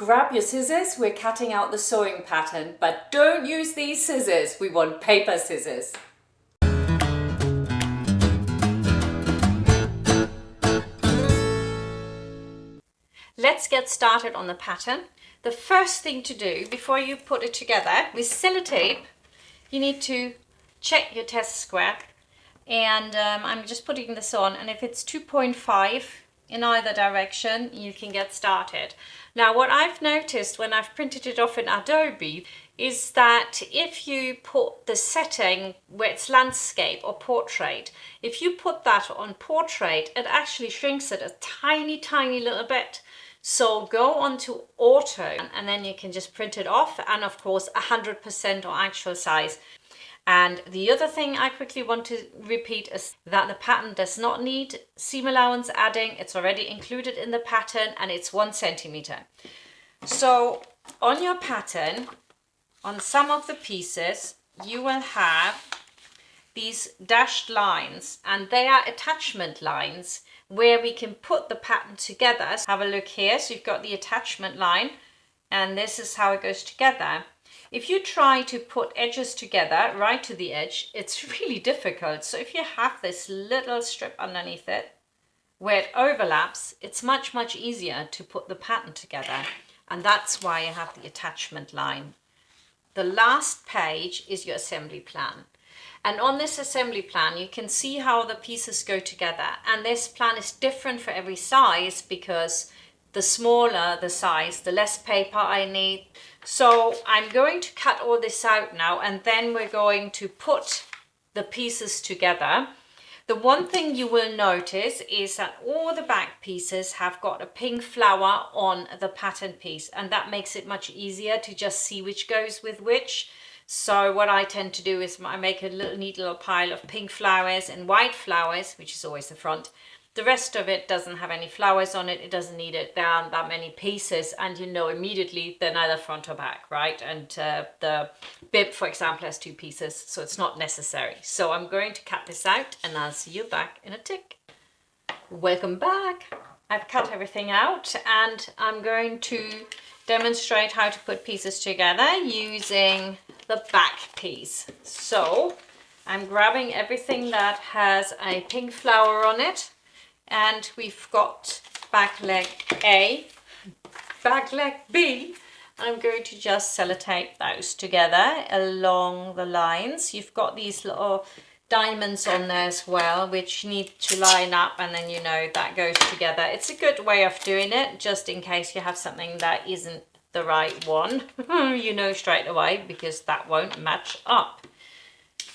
Grab your scissors, we're cutting out the sewing pattern, but don't use these scissors, we want paper scissors. Let's get started on the pattern. The first thing to do before you put it together with sellotape, you need to check your test square. And I'm just putting this on, and if it's 2.5 in either direction, you can get started. Now, what I've noticed when I've printed it off in Adobe is that if you put the setting where it's landscape or portrait, if you put that on portrait, it actually shrinks it a tiny little bit. So go on to auto and then you can just print it off, and of course 100% or actual size. And the other thing I quickly want to repeat is that the pattern does not need seam allowance adding. It's already included in the pattern and it's 1 centimeter. So on your pattern, on some of the pieces, you will have these dashed lines, and they are attachment lines where we can put the pattern together. So have a look here. So you've got the attachment line, and this is how it goes together. If you try to put edges together right to the edge, it's really difficult. So if you have this little strip underneath it where it overlaps, it's much easier to put the pattern together. And that's why you have the attachment line. The last page is your assembly plan. And on this assembly plan, you can see how the pieces go together. And this plan is different for every size, because the smaller the size, the less paper I need. So I'm going to cut all this out now, and then we're going to put the pieces together. The one thing you will notice is that all the back pieces have got a pink flower on the pattern piece, and that makes it much easier to just see which goes with which. So what I tend to do is I make a neat little pile of pink flowers and white flowers, which is always the front. The rest of it doesn't have any flowers on it. It doesn't need it. There aren't that many pieces, and you know immediately they're neither front or back, right? And the bib, for example, has 2 pieces, so it's not necessary. So I'm going to cut this out, and I'll see you back in a tick. Welcome back. I've cut everything out, and I'm going to demonstrate how to put pieces together using the back piece. So I'm grabbing everything that has a pink flower on it. And we've got back leg A, back leg B. I'm going to just sellotape those together along the lines. You've got these little diamonds on there as well, which need to line up, and then you know that goes together. It's a good way of doing it, just in case you have something that isn't the right one. You know straight away, because that won't match up.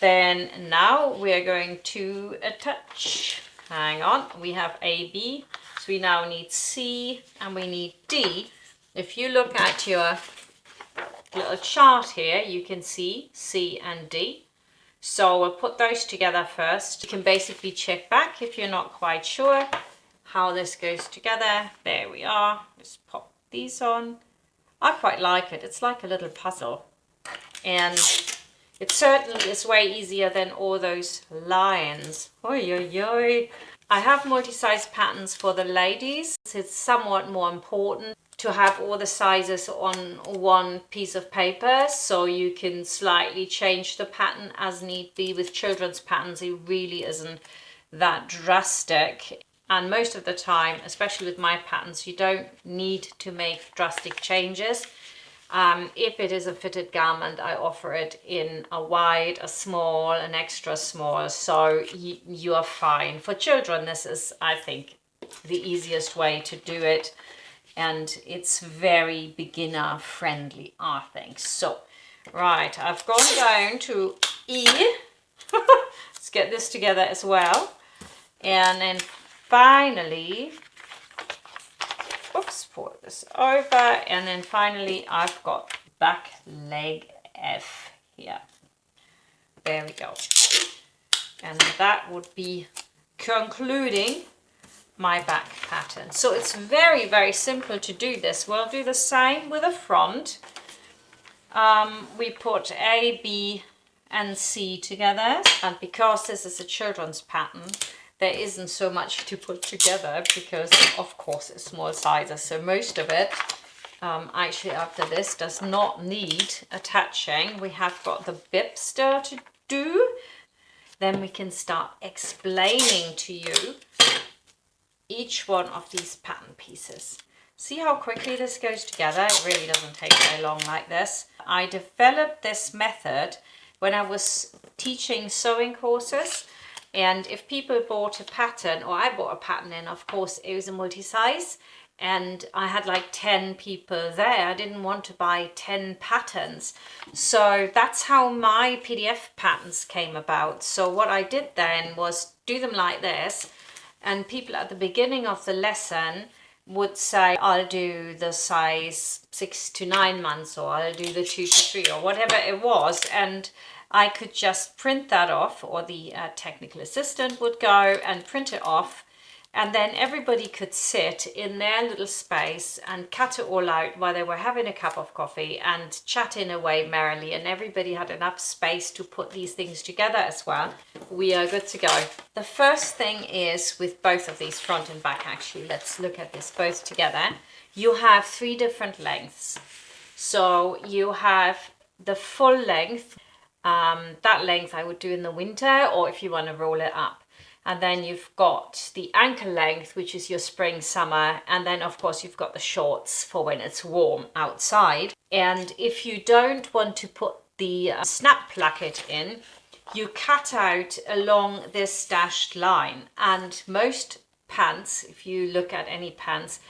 Then now we're going to attach. Hang on, we have A, B, so we now need C and we need D. If you look at your little chart here, you can see C and D. So we'll put those together first. You can basically check back if you're not quite sure how this goes together. There we are. Just pop these on. I quite like it. It's like a little puzzle. And it certainly is way easier than all those lines. Oi, oi, oi. I have multi-size patterns for the ladies. It's somewhat more important to have all the sizes on one piece of paper, so you can slightly change the pattern as need be. With children's patterns, it really isn't that drastic. And most of the time, especially with my patterns, you don't need to make drastic changes. If it is a fitted garment, I offer it in a wide, a small, an extra small, so you are fine. For children, this is, I think, the easiest way to do it, and it's very beginner friendly, I think. So, right, I've gone down to E. Let's get this together as well. And then finally, oops, pull this over, and then finally I've got back leg F here. There we go. And that would be concluding my back pattern. So it's very simple to do this. We'll do the same with the front. We put A, B and C together, and because this is a children's pattern, there isn't so much to put together because of course it's small sizes, so most of it actually after this does not need attaching. We have got the bib still to do. Then we can start explaining to you each one of these pattern pieces. See how quickly this goes together? It really doesn't take very long like this. I developed this method when I was teaching sewing courses, and if people bought a pattern, or I bought a pattern in, of course it was a multi-size, and I had like 10 people there. I didn't want to buy 10 patterns. So that's how my PDF patterns came about. So what I did then was do them like this, and people at the beginning of the lesson would say, I'll do the size 6 to 9 months, or I'll do the 2 to 3, or whatever it was. And I could just print that off, or the technical assistant would go and print it off. And then everybody could sit in their little space and cut it all out while they were having a cup of coffee and chatting away merrily. And everybody had enough space to put these things together as well. We are good to go. The first thing is with both of these, front and back actually. Let's look at this both together. You have 3 different lengths. So you have the full length. That length I would do in the winter, or if you want to roll it up. And then you've got the ankle length, which is your spring, summer. And then of course you've got the shorts for when it's warm outside. And if you don't want to put the snap placket in, you cut out along this dashed line. And most pants, if you look at any pants,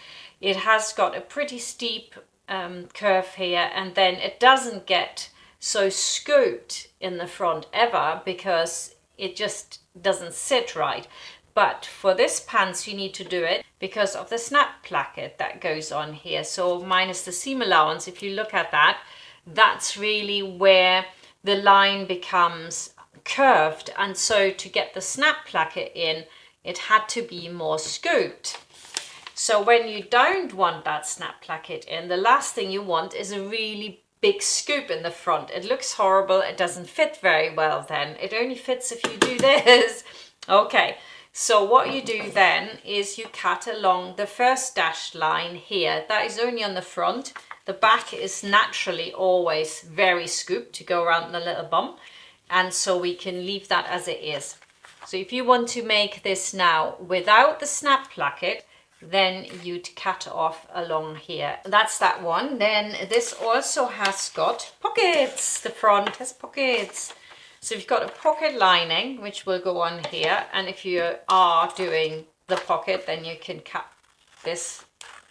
it has got a pretty steep curve here, and then it doesn't get so scooped in the front ever, because it just doesn't sit right. But for this pants you need to do it because of the snap placket that goes on here. So minus the seam allowance, if you look at that, that's really where the line becomes curved. And so to get the snap placket in, it had to be more scooped. So when you don't want that snap placket in, the last thing you want is a really big scoop in the front. It looks horrible. It doesn't fit very well then. It only fits if you do this. Okay, so what you do then is you cut along the first dashed line here. That is only on the front. The back is naturally always very scooped to go around the little bump. And so we can leave that as it is. So if you want to make this now without the snap placket, then you'd cut off along here. That's that one. Then this also has got pockets. The front has pockets. So you've got a pocket lining, which will go on here. And if you are doing the pocket, then you can cut this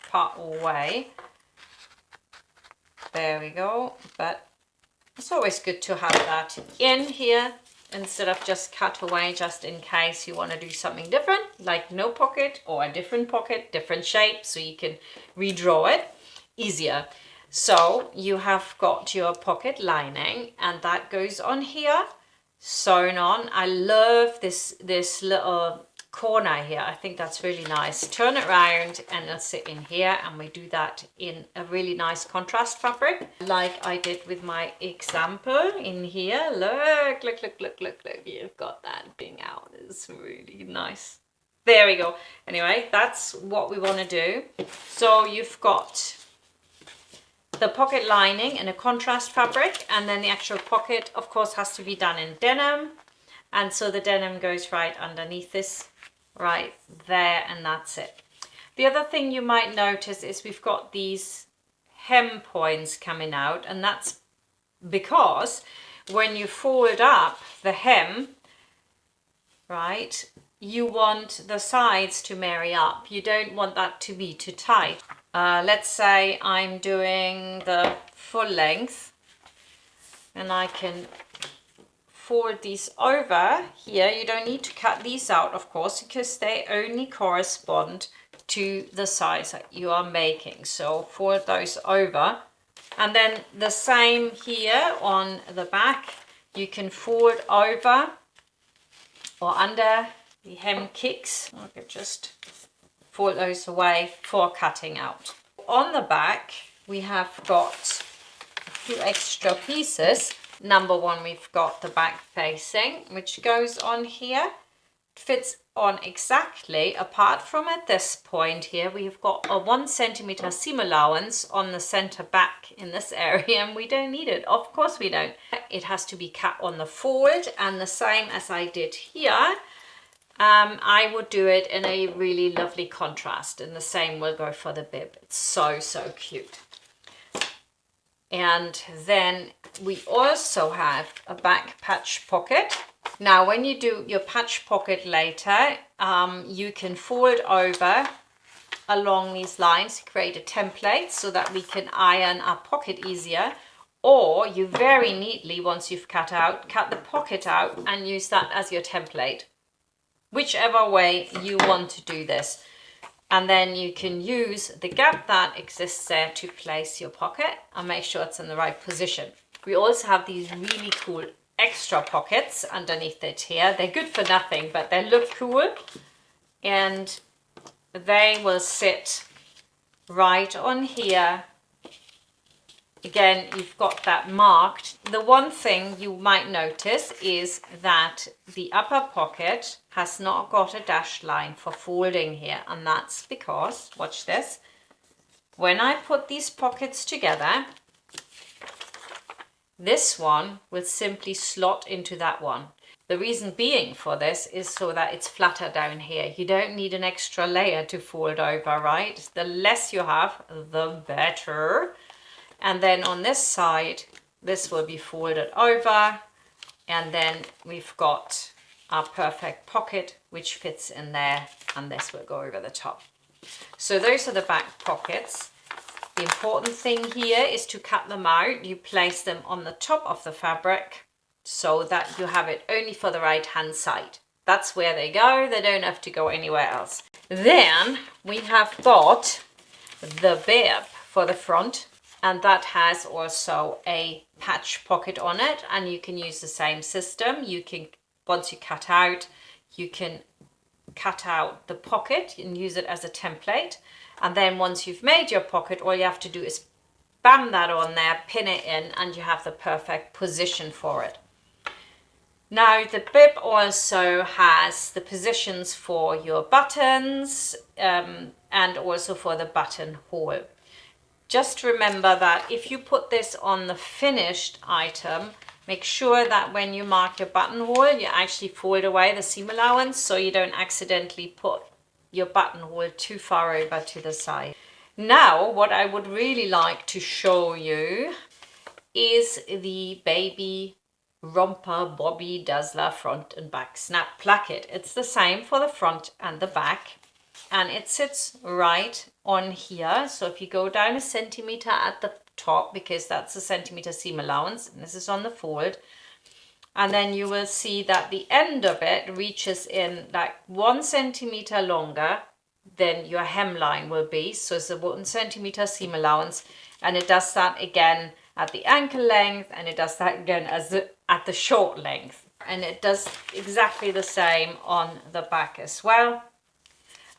part away. There we go. But it's always good to have that in here, instead of just cut away, just in case you want to do something different, like no pocket or a different pocket, different shape, so you can redraw it easier. So you have got your pocket lining, and that goes on here, sewn on. I love this little corner here. I think that's really nice. Turn it around and it'll sit in here, and we do that in a really nice contrast fabric, like I did with my example in here. Look, you've got that being out. It's really nice. There we go. Anyway, that's what we want to do. So you've got the pocket lining in a contrast fabric, and then the actual pocket of course has to be done in denim, and so the denim goes right underneath this right there, and that's it. The other thing you might notice is we've got these hem points coming out, and that's because when you fold up the hem, right, you want the sides to marry up. You don't want that to be too tight. Let's say I'm doing the full length, and I can fold these over here. You don't need to cut these out, of course, because they only correspond to the size that you are making. So fold those over, and then the same here on the back. You can fold over or under the hem kicks. I could just fold those away for cutting out. On the back we have got a few extra pieces. Number one, we've got the back facing, which goes on here, fits on exactly, apart from at this point here, we've got a 1 centimeter seam allowance on the center back in this area, and we don't need it. Of course we don't. It has to be cut on the fold, and the same as I did here, I would do it in a really lovely contrast, and the same will go for the bib. It's so, so cute. And then we also have a back patch pocket. Now, when you do your patch pocket later, you can fold over along these lines, create a template so that we can iron our pocket easier. Or you very neatly, once you've cut the pocket out and use that as your template. Whichever way you want to do this. And then you can use the gap that exists there to place your pocket and make sure it's in the right position. We also have these really cool extra pockets underneath it here. They're good for nothing, but they look cool. And they will sit right on here. Again, you've got that marked. The one thing you might notice is that the upper pocket has not got a dashed line for folding here. And that's because, watch this, when I put these pockets together, this one will simply slot into that one. The reason being for this is so that it's flatter down here. You don't need an extra layer to fold over, right? The less you have, the better. And then on this side, this will be folded over, and then we've got our perfect pocket which fits in there, and this will go over the top. So those are the back pockets. The important thing here is to cut them out. You place them on the top of the fabric so that you have it only for the right hand side. That's where they go. They don't have to go anywhere else. Then we have got the bib for the front. And that has also a patch pocket on it, and you can use the same system. You can, once you cut out, you can cut out the pocket and use it as a template. And then once you've made your pocket, all you have to do is bam that on there, pin it in, and you have the perfect position for it. Now the bib also has the positions for your buttons and also for the buttonhole. Just remember that if you put this on the finished item, make sure that when you mark your buttonhole, you actually fold away the seam allowance so you don't accidentally put your buttonhole too far over to the side. Now, what I would really like to show you is the baby romper bobby dazzler front and back snap placket. It's the same for the front and the back, and it sits right on here. So if you go down 1 centimeter at the top, because that's a centimeter seam allowance, and this is on the fold, and then you will see that the end of it reaches in like 1 centimeter longer than your hemline will be. So it's a 1 centimeter seam allowance, and it does that again at the ankle length, and it does that again at the short length, and it does exactly the same on the back as well.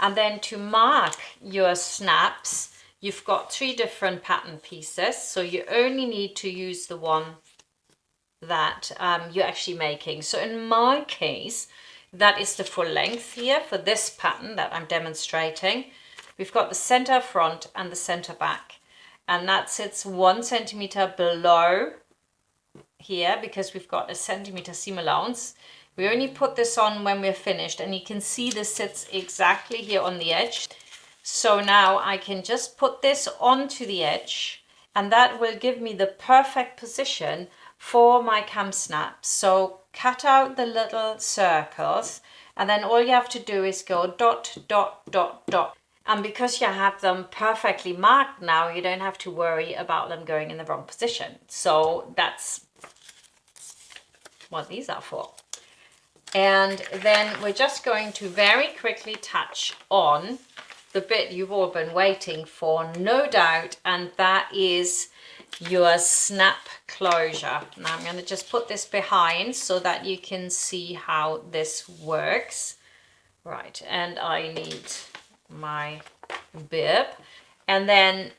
And then to mark your snaps, you've got 3 different pattern pieces, so you only need to use the one that you're actually making. So in my case, that is the full length here for this pattern that I'm demonstrating. We've got the center front and the center back, and that sits 1 centimeter below here because we've got a centimeter seam allowance. We only put this on when we're finished, and you can see this sits exactly here on the edge. So now I can just put this onto the edge, and that will give me the perfect position for my KamSnap. So cut out the little circles, and then all you have to do is go dot, dot, dot, dot. And because you have them perfectly marked now, you don't have to worry about them going in the wrong position. So that's what these are for. And then we're just going to very quickly touch on the bit you've all been waiting for, no doubt, and that is your snap closure. Now I'm going to just put this behind so that you can see how this works. Right, and I need my bib, and then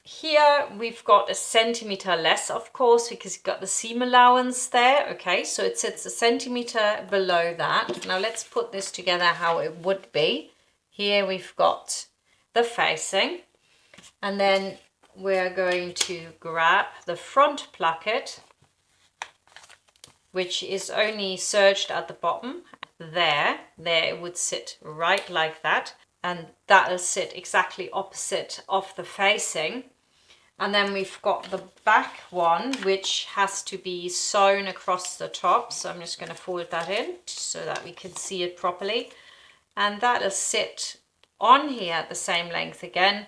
here we've got a centimeter less, of course, because you've got the seam allowance there. Okay, so it sits a centimeter below that. Now let's put this together how it would be. Here we've got the facing, and then we're going to grab the front placket, which is only serged at the bottom. There it would sit right like that, and that'll sit exactly opposite of the facing. And then we've got the back one, which has to be sewn across the top. So I'm just going to fold that in so that we can see it properly. And that'll sit on here at the same length again.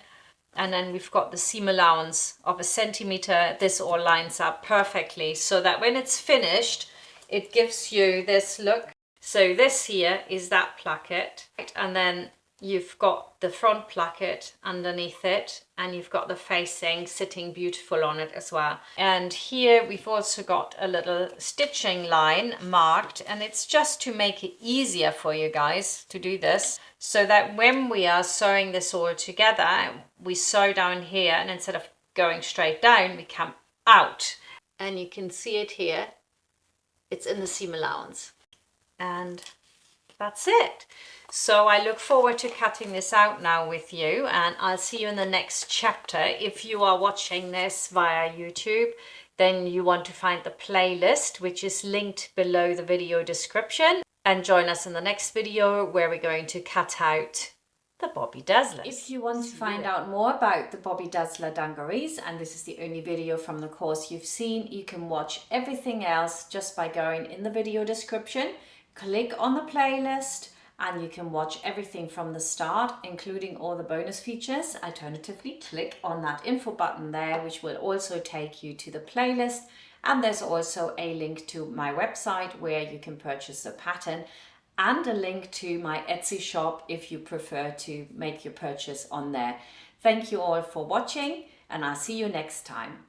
And then we've got the seam allowance of a centimeter. This all lines up perfectly so that when it's finished, it gives you this look. So this here is that placket, and then you've got the front placket underneath it, and you've got the facing sitting beautiful on it as well. And here we've also got a little stitching line marked, and it's just to make it easier for you guys to do this, so that when we are sewing this all together, we sew down here, and instead of going straight down, we come out. And you can see it here, it's in the seam allowance. And that's it. So I look forward to cutting this out now with you, and I'll see you in the next chapter. If you are watching this via YouTube, then you want to find the playlist, which is linked below the video description, and join us in the next video where we're going to cut out the Bobby Dazzlers. If you want to find out more about the Bobby Dazzler dungarees, and this is the only video from the course you've seen, you can watch everything else just by going in the video description. Click on the playlist and you can watch everything from the start, including all the bonus features. Alternatively, click on that info button there, which will also take you to the playlist. And there's also a link to my website where you can purchase the pattern, and a link to my Etsy shop if you prefer to make your purchase on there. Thank you all for watching, and I'll see you next time.